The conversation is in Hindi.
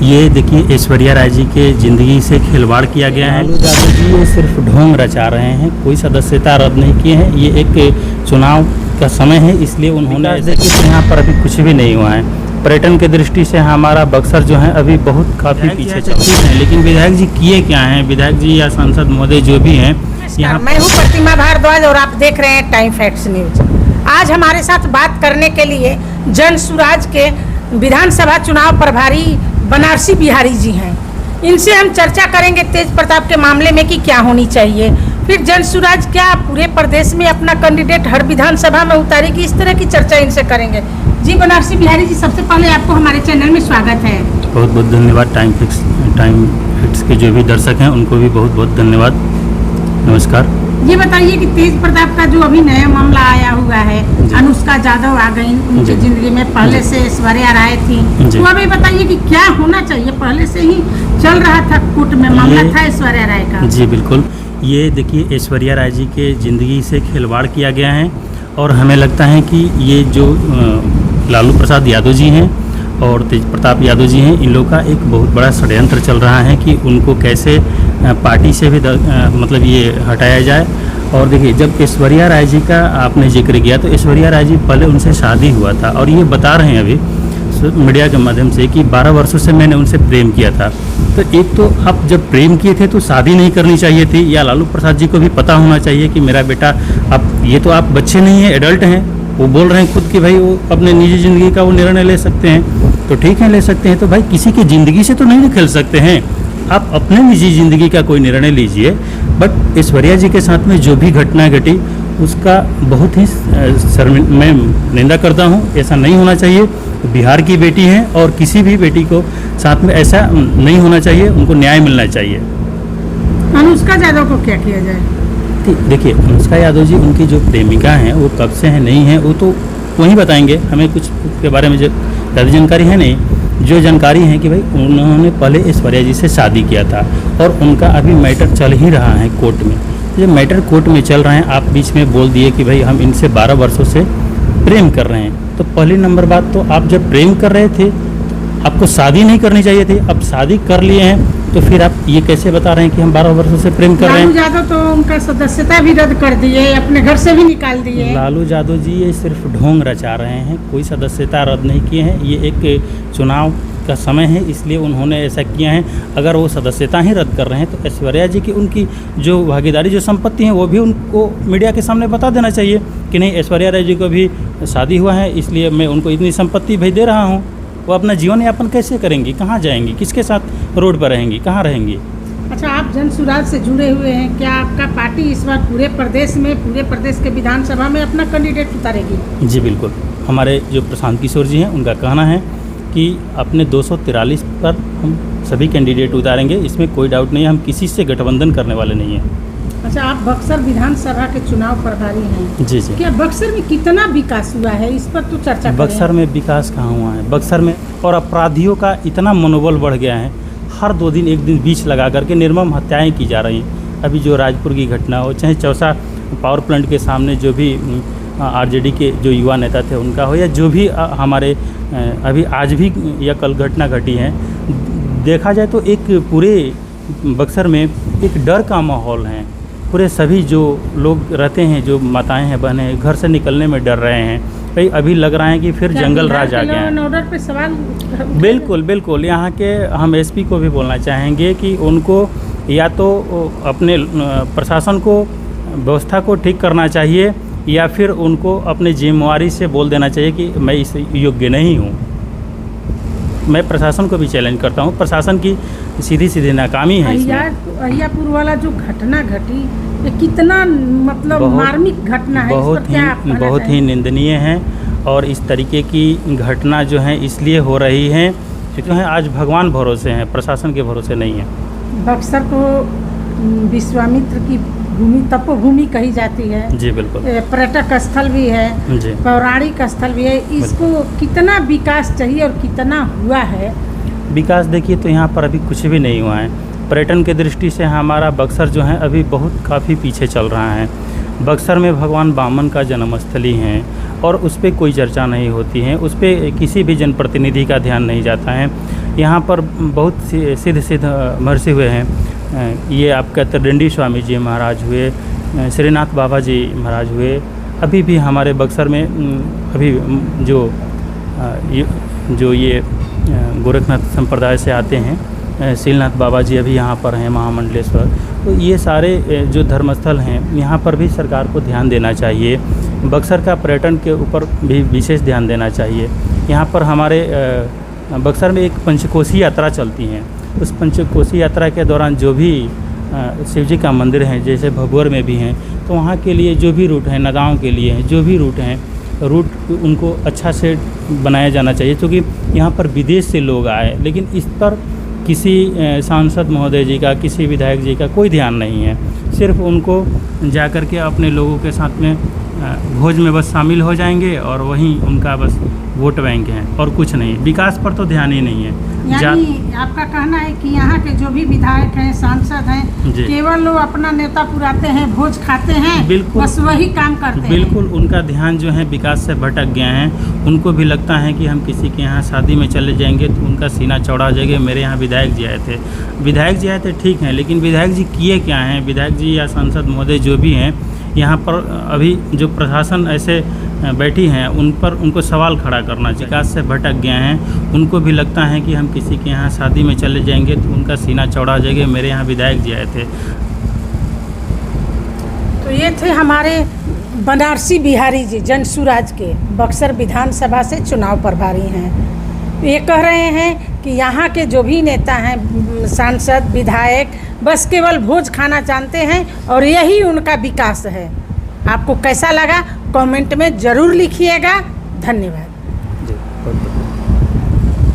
ये देखिए ऐश्वर्या राय जी के ज़िंदगी से खिलवाड़ किया गया है। लालू यादव जी ये सिर्फ ढोंग रचा रहे हैं, कोई सदस्यता रद्द नहीं किए हैं। ये एक चुनाव का समय है, इसलिए उन्होंने देखिए तो यहाँ पर अभी कुछ भी नहीं हुआ है। पर्यटन की दृष्टि से हमारा बक्सर जो है अभी बहुत काफ़ी पीछे चल रहे हैं, लेकिन विधायक जी किए क्या हैं, विधायक जी या सांसद महोदय जो भी हैं यहाँ। मैं हूँ प्रतिमा भारद्वाज और आप देख रहे हैं टाइम फैक्ट्स न्यूज। आज हमारे साथ बात करने के लिए जन सुराज के विधानसभा चुनाव प्रभारी बनारसी बिहारी जी हैं। इनसे हम चर्चा करेंगे तेज प्रताप के मामले में कि क्या होनी चाहिए। फिर जन सुराज क्या पूरे प्रदेश में अपना कैंडिडेट हर विधानसभा में उतारेगी, इस तरह की चर्चा इनसे करेंगे। जी बनारसी बिहारी जी, सबसे पहले आपको हमारे चैनल में स्वागत है। बहुत बहुत धन्यवाद। टाइम फिक्स के जो भी दर्शक हैं उनको भी बहुत बहुत धन्यवाद, नमस्कार। ये बताइए कि तेज प्रताप का जो अभी नया मामला आया हुआ है, अनुष्का यादव आ गई उनकी जिंदगी में, पहले से ऐश्वर्या राय थी, तो अभी बताइए कि क्या होना चाहिए। पहले से ही चल रहा था कोर्ट में मामला था ऐश्वर्या राय का। जी बिल्कुल, ये देखिए ऐश्वर्या राय जी के ज़िंदगी से खिलवाड़ किया गया है और हमें लगता है कि ये जो लालू प्रसाद यादव जी हैं और तेज प्रताप यादव जी हैं, इन लोगों का एक बहुत बड़ा षड्यंत्र चल रहा है कि उनको कैसे पार्टी से भी मतलब ये हटाया जाए। और देखिए जब ऐश्वर्या राय जी का आपने जिक्र किया तो ऐश्वर्या राय जी पहले उनसे शादी हुआ था और ये बता रहे हैं अभी मीडिया के माध्यम से कि 12 वर्षों से मैंने उनसे प्रेम किया था। तो एक तो आप जब प्रेम किए थे तो शादी नहीं करनी चाहिए थी, या लालू प्रसाद जी को भी पता होना चाहिए कि मेरा बेटा, अब ये तो आप बच्चे नहीं हैं, एडल्ट हैं, वो बोल रहे हैं खुद कि भाई वो अपने निजी ज़िंदगी का वो निर्णय ले सकते हैं, तो ठीक है ले सकते हैं। तो भाई किसी की ज़िंदगी से तो नहीं खेल सकते हैं, आप अपने निजी ज़िंदगी का कोई निर्णय लीजिए। बट ऐश्वर्या जी के साथ में जो भी घटना घटी उसका बहुत ही मैं निंदा करता हूँ, ऐसा नहीं होना चाहिए। बिहार की बेटी है और किसी भी बेटी को साथ में ऐसा नहीं होना चाहिए, उनको न्याय मिलना चाहिए। अनुष्का यादव को क्या किया जाए? देखिए अनुष्का यादव जी उनकी जो प्रेमिका हैं वो कब से हैं नहीं हैं वो तो वही बताएंगे, हमें कुछ के बारे में जो ज़्यादा जानकारी है नहीं। जो जानकारी है कि भाई उन्होंने पहले ऐश्वर्या जी से शादी किया था और उनका अभी मैटर चल ही रहा है कोर्ट में। ये मैटर कोर्ट में चल रहा है, आप बीच में बोल दिए कि भाई हम इनसे 12 वर्षों से प्रेम कर रहे हैं। तो पहली नंबर बात तो आप जब प्रेम कर रहे थे आपको शादी नहीं करनी चाहिए थी, अब शादी कर लिए हैं तो फिर आप ये कैसे बता रहे हैं कि हम 12 वर्षों से प्रेम कर रहे हैं। लालू यादव तो उनका सदस्यता भी रद्द कर दिए, अपने घर से भी निकाल दिए। लालू यादव जी ये सिर्फ ढोंग रचा रहे हैं, कोई सदस्यता रद्द नहीं किए हैं। ये एक चुनाव का समय है इसलिए उन्होंने ऐसा किया है। अगर वो सदस्यता ही रद्द कर रहे हैं तो ऐश्वर्या जी की उनकी जो भागीदारी जो संपत्ति है वो भी उनको मीडिया के सामने बता देना चाहिए कि नहीं ऐश्वर्या राय जी को भी शादी हुआ है इसलिए मैं उनको इतनी संपत्ति भेज दे रहा हूँ। वो अपना जीवन यापन कैसे करेंगी, कहाँ जाएंगी, किसके साथ रोड पर रहेंगी, कहाँ रहेंगी। अच्छा, आप जन सुराज से जुड़े हुए हैं, क्या आपका पार्टी इस बार पूरे प्रदेश के विधानसभा में अपना कैंडिडेट उतारेगी? जी बिल्कुल, हमारे जो प्रशांत किशोर जी हैं उनका कहना है कि अपने 243 पर हम सभी कैंडिडेट उतारेंगे, इसमें कोई डाउट नहीं है, हम किसी से गठबंधन करने वाले नहीं हैं। अच्छा, आप बक्सर विधानसभा के चुनाव प्रभारी हैं। जी जी। क्या बक्सर में कितना विकास हुआ है, इस पर तो चर्चा करें। बक्सर में विकास कहाँ हुआ है बक्सर में, और अपराधियों का इतना मनोबल बढ़ गया है, हर 2 दिन 1 दिन बीच लगा करके निर्मम हत्याएं की जा रही हैं। अभी जो राजपुर की घटना हो, चाहे चौसा पावर प्लांट के सामने जो भी आरजेडी के जो युवा नेता थे उनका हो, या जो भी हमारे अभी आज भी या कल घटना घटी है, देखा जाए तो एक पूरे बक्सर में एक डर का माहौल है। पूरे सभी जो लोग रहते हैं, जो माताएं हैं, बहनें हैं, घर से निकलने में डर रहे हैं। भाई अभी लग रहा है कि फिर जंगल राज आ गया है। ऑर्डर पे सवाल बिल्कुल बिल्कुल, यहाँ के हम एसपी को भी बोलना चाहेंगे कि उनको या तो अपने प्रशासन को व्यवस्था को ठीक करना चाहिए या फिर उनको अपने जिम्मेवारी से बोल देना चाहिए कि मैं इस योग्य नहीं हूँ। मैं प्रशासन को भी चैलेंज करता हूँ, प्रशासन की सीधी नाकामी है इसमें। अहियापुर वाला जो घटना घटी, ये कितना मतलब मार्मिक घटना है, बहुत ही निंदनीय है। और इस तरीके की घटना जो है इसलिए हो रही है क्योंकि आज भगवान भरोसे हैं, प्रशासन के भरोसे नहीं है। बक्सर को विश्वामित्र की भूमि, तपोभूमि कही जाती है। जी बिल्कुल। पर्यटक स्थल भी है जी, पौराणिक स्थल भी है। इसको कितना विकास चाहिए और कितना हुआ है? विकास देखिए तो यहाँ पर अभी कुछ भी नहीं हुआ है। पर्यटन की दृष्टि से हमारा बक्सर जो है अभी बहुत काफ़ी पीछे चल रहा है। बक्सर में भगवान वामन का जन्मस्थली है और उस पर कोई चर्चा नहीं होती है, उस पर किसी भी जनप्रतिनिधि का ध्यान नहीं जाता है। यहाँ पर बहुत सिद्ध महर्षि हुए हैं। ये आपका त्रिदंडी स्वामी जी महाराज हुए, श्रीनाथ बाबा जी महाराज हुए। अभी भी हमारे बक्सर में अभी जो ये गोरखनाथ संप्रदाय से आते हैं, शीलनाथ बाबा जी अभी यहाँ पर हैं, महामंडलेश्वर। तो ये सारे जो धर्मस्थल हैं, यहाँ पर भी सरकार को ध्यान देना चाहिए। बक्सर का पर्यटन के ऊपर भी विशेष ध्यान देना चाहिए। यहाँ पर हमारे बक्सर में एक पंचकोसी यात्रा चलती है। उस पंचकोसी यात्रा के दौरान जो भी शिव जी का मंदिर है, जैसे भभुअर में भी हैं, तो वहाँ के लिए जो भी रूट है, नगाँव के लिए जो भी रूट हैं, रूट उनको अच्छा से बनाया जाना चाहिए, क्योंकि यहाँ पर विदेश से लोग आए, लेकिन इस पर किसी सांसद महोदय जी का, किसी विधायक जी का कोई ध्यान नहीं है। सिर्फ उनको जा कर के अपने लोगों के साथ में भोज में बस शामिल हो जाएंगे और वहीं उनका बस वोट बैंक है और कुछ नहीं। विकास पर तो ध्यान ही नहीं है। यानी आपका कहना है कि यहाँ के जो भी विधायक हैं, सांसद हैं, केवल लोग अपना नेता पुराते हैं, भोज खाते हैं, बिल्कुल, बस वही काम करते हैं। बिल्कुल, उनका ध्यान जो है विकास से भटक गया है। उनको भी लगता है कि हम किसी के यहाँ शादी में चले जाएंगे तो उनका सीना चौड़ा हो जाएगा। मेरे यहाँ विधायक जी आए थे, ठीक हैं, लेकिन विधायक जी किए क्या हैं? विधायक जी या सांसद महोदय जो भी हैं, यहाँ पर अभी जो प्रशासन ऐसे बैठी हैं, उन पर उनको सवाल खड़ा करना चाहिए। विकास से भटक गए हैं। उनको भी लगता है कि हम किसी के यहाँ शादी में चले जाएंगे तो उनका सीना चौड़ा हो जाएगा। मेरे यहाँ विधायक जी आए थे। तो ये थे हमारे बनारसी बिहारी जी, जनसुराज के बक्सर विधानसभा से चुनाव प्रभारी हैं। ये कह रहे हैं कि यहाँ के जो भी नेता हैं, सांसद, विधायक, बस केवल भोज खाना जानते हैं और यही उनका विकास है। आपको कैसा लगा कमेंट में ज़रूर लिखिएगा। धन्यवाद।